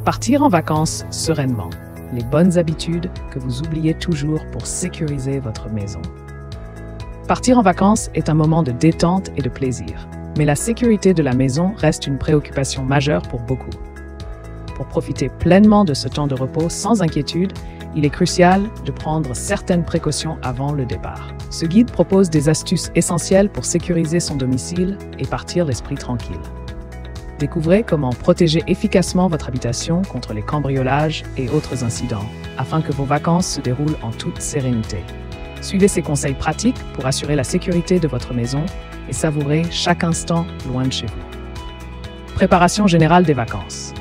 Partir en vacances sereinement. Les bonnes habitudes que vous oubliez toujours pour sécuriser votre maison. Partir en vacances est un moment de détente et de plaisir, mais la sécurité de la maison reste une préoccupation majeure pour beaucoup. Pour profiter pleinement de ce temps de repos sans inquiétude, il est crucial de prendre certaines précautions avant le départ. Ce guide propose des astuces essentielles pour sécuriser son domicile et partir l'esprit tranquille. Découvrez comment protéger efficacement votre habitation contre les cambriolages et autres incidents, afin que vos vacances se déroulent en toute sérénité. Suivez ces conseils pratiques pour assurer la sécurité de votre maison et savourez chaque instant loin de chez vous. Préparation générale des vacances.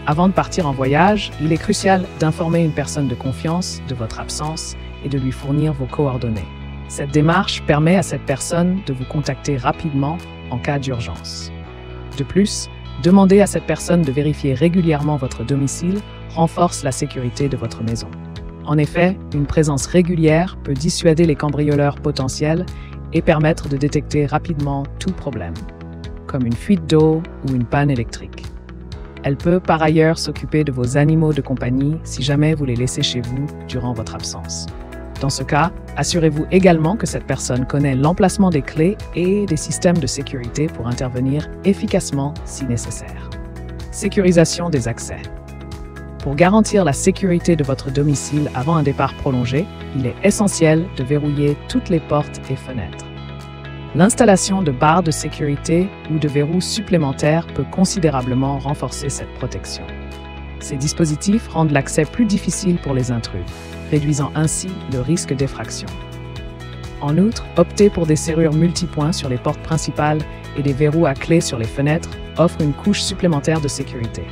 Avant de partir en voyage, il est crucial d'informer une personne de confiance de votre absence et de lui fournir vos coordonnées. Cette démarche permet à cette personne de vous contacter rapidement en cas d'urgence. De plus, demander à cette personne de vérifier régulièrement votre domicile renforce la sécurité de votre maison. En effet, une présence régulière peut dissuader les cambrioleurs potentiels et permettre de détecter rapidement tout problème, comme une fuite d'eau ou une panne électrique. Elle peut par ailleurs s'occuper de vos animaux de compagnie si jamais vous les laissez chez vous durant votre absence. Dans ce cas, assurez-vous également que cette personne connaît l'emplacement des clés et des systèmes de sécurité pour intervenir efficacement si nécessaire. Sécurisation des accès. Pour garantir la sécurité de votre domicile avant un départ prolongé, il est essentiel de verrouiller toutes les portes et fenêtres. L'installation de barres de sécurité ou de verrous supplémentaires peut considérablement renforcer cette protection. Ces dispositifs rendent l'accès plus difficile pour les intrus, réduisant ainsi le risque d'effraction. En outre, opter pour des serrures multipoints sur les portes principales et des verrous à clé sur les fenêtres offre une couche supplémentaire de sécurité.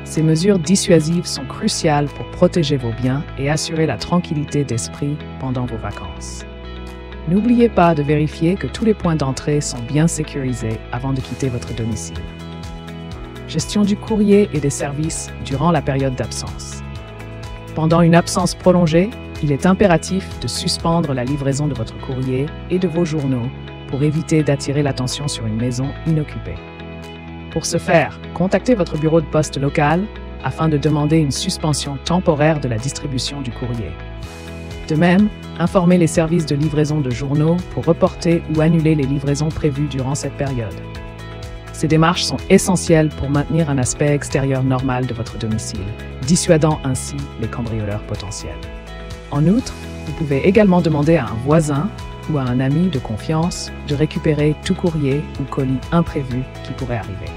Ces mesures dissuasives sont cruciales pour protéger vos biens et assurer la tranquillité d'esprit pendant vos vacances. N'oubliez pas de vérifier que tous les points d'entrée sont bien sécurisés avant de quitter votre domicile. Gestion du courrier et des services durant la période d'absence. Pendant une absence prolongée, il est impératif de suspendre la livraison de votre courrier et de vos journaux pour éviter d'attirer l'attention sur une maison inoccupée. Pour ce faire, contactez votre bureau de poste local afin de demander une suspension temporaire de la distribution du courrier. De même, informez les services de livraison de journaux pour reporter ou annuler les livraisons prévues durant cette période. Ces démarches sont essentielles pour maintenir un aspect extérieur normal de votre domicile, dissuadant ainsi les cambrioleurs potentiels. En outre, vous pouvez également demander à un voisin ou à un ami de confiance de récupérer tout courrier ou colis imprévu qui pourrait arriver.